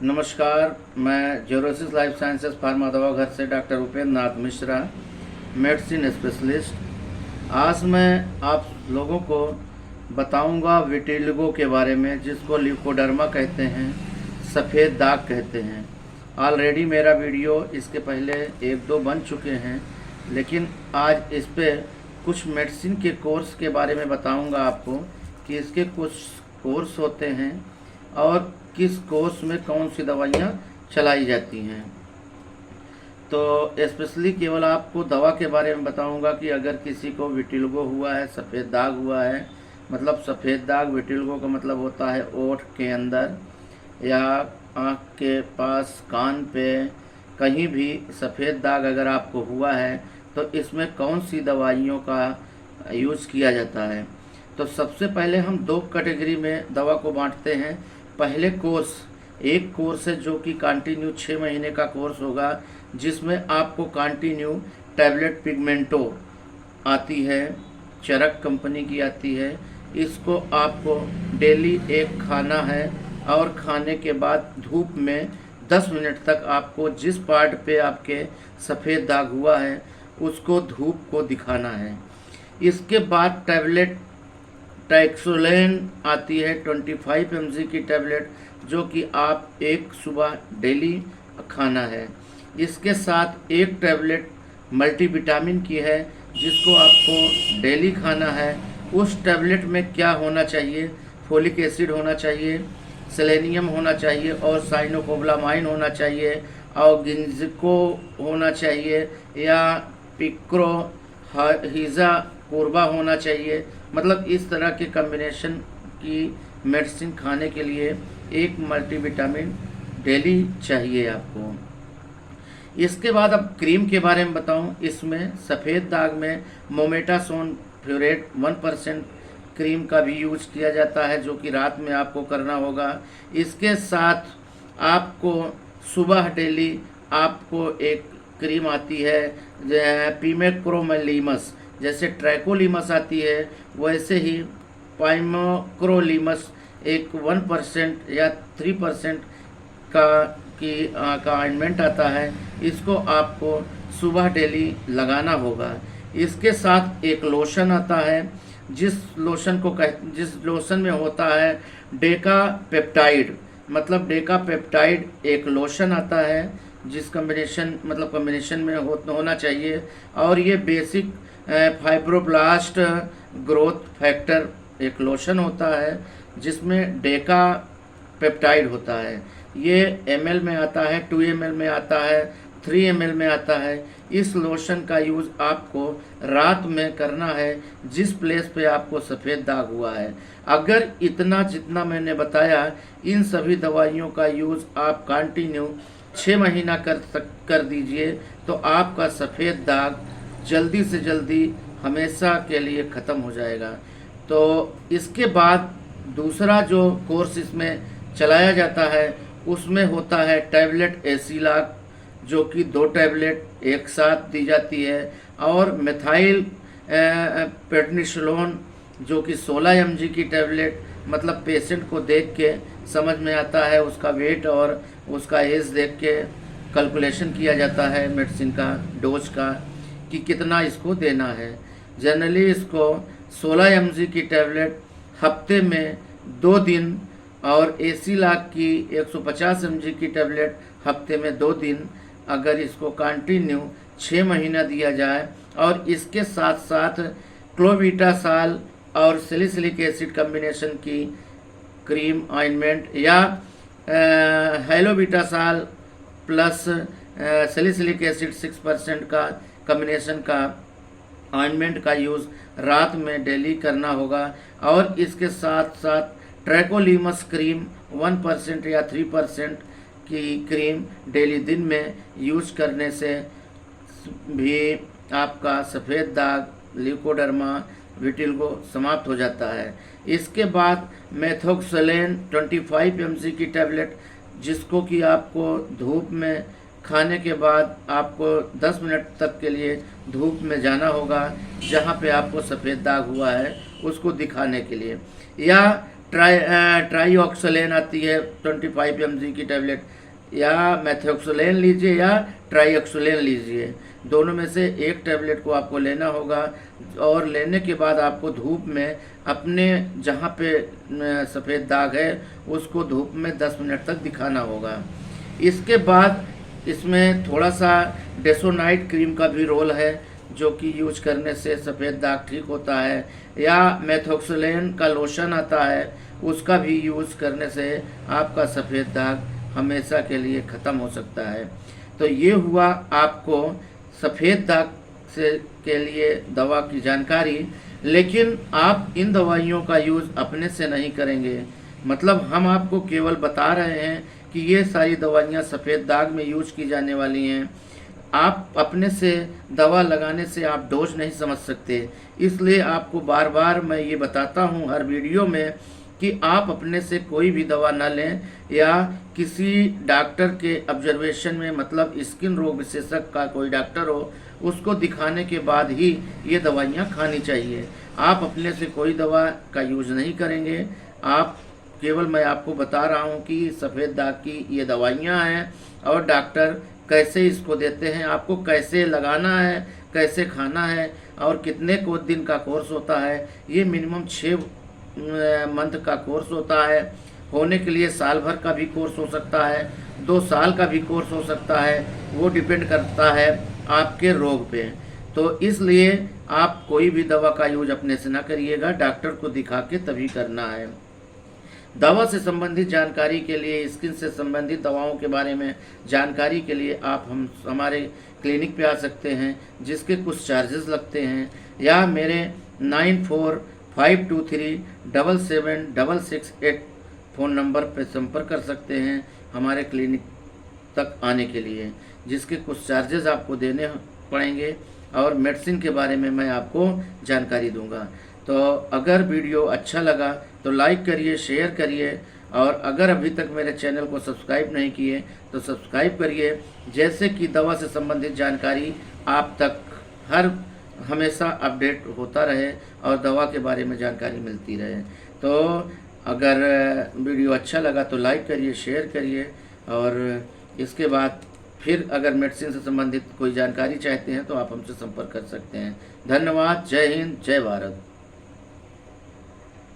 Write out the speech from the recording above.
नमस्कार, मैं जोरोसिस life sciences pharma दवा घर से doctor Upendra Nath Mishra, medicine specialist. आज मैं आप लोगों को बताऊंगा विटिलिगो के बारे में, जिसको ल्यूकोडर्मा कहते हैं, सफ़ेद दाग कहते हैं। ऑलरेडी मेरा वीडियो इसके पहले एक दो बन चुके हैं, लेकिन आज इस पे कुछ मेडिसिन के कोर्स के बारे में बताऊंगा आपको कि इसके कुछ कोर्स होते हैं और किस कोर्स में कौन सी दवाइयाँ चलाई जाती हैं। तो स्पेशली केवल आपको दवा के बारे में बताऊंगा कि अगर किसी को विटिलिगो हुआ है, सफ़ेद दाग हुआ है, मतलब सफ़ेद दाग विटिलिगो का मतलब होता है ओठ के अंदर या आँख के पास, कान पे, कहीं भी सफ़ेद दाग अगर आपको हुआ है तो इसमें कौन सी दवाइयों का यूज़ किया जाता है। तो सबसे पहले हम दो कैटेगरी में दवा को बांटते हैं। पहले कोर्स, एक कोर्स है जो कि कंटिन्यू 6 महीने का कोर्स होगा, जिसमें आपको कंटिन्यू टैबलेट पिगमेंटो आती है, चरक कंपनी की आती है। इसको आपको डेली एक खाना है और खाने के बाद धूप में 10 मिनट तक आपको जिस पार्ट पे आपके सफ़ेद दाग हुआ है उसको धूप को दिखाना है। इसके बाद टैबलेट टैक्सोलेन आती है 25 mg की टैबलेट, जो कि आप एक सुबह डेली खाना है। इसके साथ एक टैबलेट मल्टीविटामिन की है जिसको आपको डेली खाना है। उस टैबलेट में क्या होना चाहिए? फोलिक एसिड होना चाहिए, सेलेनियम होना चाहिए और साइनोकोबालामाइन होना चाहिए और गिंजिको होना चाहिए या पिक्रो हीजा कोरबा होना चाहिए। मतलब इस तरह के कम्बिनेशन की मेडिसिन खाने के लिए एक मल्टीविटामिन डेली चाहिए आपको। इसके बाद अब क्रीम के बारे में बताऊं। इसमें सफ़ेद दाग में मोमेटासोन फ्लोरेट 1% क्रीम का भी यूज किया जाता है, जो कि रात में आपको करना होगा। इसके साथ आपको सुबह डेली आपको एक क्रीम आती है पीमेक्रोमलीमस, जैसे ट्रैकोलीमस आती है वैसे ही पाइमोक्रोलीमस एक 1% या 3% का ऑइंटमेंट आता है। इसको आपको सुबह डेली लगाना होगा। इसके साथ एक लोशन आता है जिस लोशन में होता है डेका पेप्टाइड, मतलब डेका पेप्टाइड एक लोशन आता है जिस कम्बिनेशन में होना चाहिए। और ये बेसिक फाइब्रोब्लास्ट ग्रोथ फैक्टर एक लोशन होता है जिसमें डेका पेप्टाइड होता है। ये ml में आता है, 2 ml में आता है, 3 ml में आता है। इस लोशन का यूज़ आपको रात में करना है जिस प्लेस पे आपको सफ़ेद दाग हुआ है। अगर इतना जितना मैंने बताया, इन सभी दवाइयों का यूज़ आप कंटिन्यू 6 महीना कर दीजिए तो आपका सफ़ेद दाग जल्दी से जल्दी हमेशा के लिए ख़त्म हो जाएगा। तो इसके बाद दूसरा जो कोर्स इसमें चलाया जाता है उसमें होता है टैबलेट एसिलाक, जो कि 2 टैबलेट एक साथ दी जाती है, और मेथाइल पेडनिसोलोन जो कि 16 mg की टैबलेट, मतलब पेशेंट को देख के समझ में आता है, उसका वेट और उसका एज देख के कैलकुलेशन किया जाता है मेडिसिन का डोज का कि कितना इसको देना है। जनरली इसको 16 mg की टैबलेट हफ्ते में 2 दिन और एसिलाक की 150 mg की टैबलेट हफ्ते में 2 दिन, अगर इसको कंटिन्यू 6 महीना दिया जाए और इसके साथ साथ क्लोबिटासाल और सैलिसिलिक एसिड कम्बिनेशन की क्रीम ऑइंटमेंट या हेलोबिटासाल प्लस सैलिसिलिक एसिड 6% का कम्बिनेशन का ऑइंटमेंट का यूज़ रात में डेली करना होगा। और इसके साथ साथ ट्रैकोलीमस क्रीम 1% या 3% की क्रीम डेली दिन में यूज करने से भी आपका सफ़ेद दाग ल्यूकोडर्मा विटिलिगो समाप्त हो जाता है। इसके बाद मेथोक्सोलेन 25 mg की टैबलेट, जिसको कि आपको धूप में खाने के बाद आपको 10 मिनट तक के लिए धूप में जाना होगा जहाँ पे आपको सफ़ेद दाग हुआ है उसको दिखाने के लिए, या ट्राईऑक्सलेन आती है 25 mg की टैबलेट, या मेथोक्सोलेन लीजिए या ट्राईऑक्सलेन लीजिए, दोनों में से एक टैबलेट को आपको लेना होगा। और लेने के बाद आपको धूप में अपने जहाँ पे सफ़ेद दाग है उसको धूप में 10 मिनट तक दिखाना होगा। इसके बाद इसमें थोड़ा सा डेसोनाइट क्रीम का भी रोल है, जो कि यूज करने से सफ़ेद दाग ठीक होता है, या मेथोक्सोलेन का लोशन आता है उसका भी यूज़ करने से आपका सफ़ेद दाग हमेशा के लिए ख़त्म हो सकता है। तो ये हुआ आपको सफ़ेद दाग से के लिए दवा की जानकारी। लेकिन आप इन दवाइयों का यूज़ अपने से नहीं करेंगे, मतलब हम आपको केवल बता रहे हैं कि ये सारी दवाइयाँ सफ़ेद दाग में यूज की जाने वाली हैं। आप अपने से दवा लगाने से आप डोज नहीं समझ सकते, इसलिए आपको बार बार मैं ये बताता हूँ हर वीडियो में कि आप अपने से कोई भी दवा ना लें, या किसी डॉक्टर के ऑब्जर्वेशन में, मतलब स्किन रोग विशेषज्ञ का कोई डॉक्टर हो उसको दिखाने के बाद ही ये दवाइयाँ खानी चाहिए। आप अपने से कोई दवा का यूज़ नहीं करेंगे, आप केवल मैं आपको बता रहा हूँ कि सफ़ेद दाग की ये दवाइयाँ हैं और डॉक्टर कैसे इसको देते हैं, आपको कैसे लगाना है, कैसे खाना है और कितने को दिन का कोर्स होता है। ये मिनिमम 6 मंथ का कोर्स होता है, होने के लिए साल भर का भी कोर्स हो सकता है, 2 साल का भी कोर्स हो सकता है, वो डिपेंड करता है आपके रोग पे। तो इसलिए आप कोई भी दवा का यूज अपने से ना करिएगा, डॉक्टर को दिखा के तभी करना है। दवा से संबंधित जानकारी के लिए, स्किन से संबंधित दवाओं के बारे में जानकारी के लिए आप हमारे क्लिनिक पे आ सकते हैं, जिसके कुछ चार्जेस लगते हैं, या मेरे 9452377668 फ़ोन नंबर पर संपर्क कर सकते हैं हमारे क्लिनिक तक आने के लिए, जिसके कुछ चार्जेस आपको देने पड़ेंगे और मेडिसिन के बारे में मैं आपको जानकारी दूंगा। तो अगर वीडियो अच्छा लगा तो लाइक करिए, शेयर करिए, और अगर अभी तक मेरे चैनल को सब्सक्राइब नहीं किए तो सब्सक्राइब करिए, जैसे कि दवा से संबंधित जानकारी आप तक हमेशा अपडेट होता रहे और दवा के बारे में जानकारी मिलती रहे। तो अगर वीडियो अच्छा लगा तो लाइक करिए, शेयर करिए, और इसके बाद फिर अगर मेडिसिन से संबंधित कोई जानकारी चाहते हैं तो आप हमसे संपर्क कर सकते हैं। धन्यवाद। जय हिंद, जय भारत।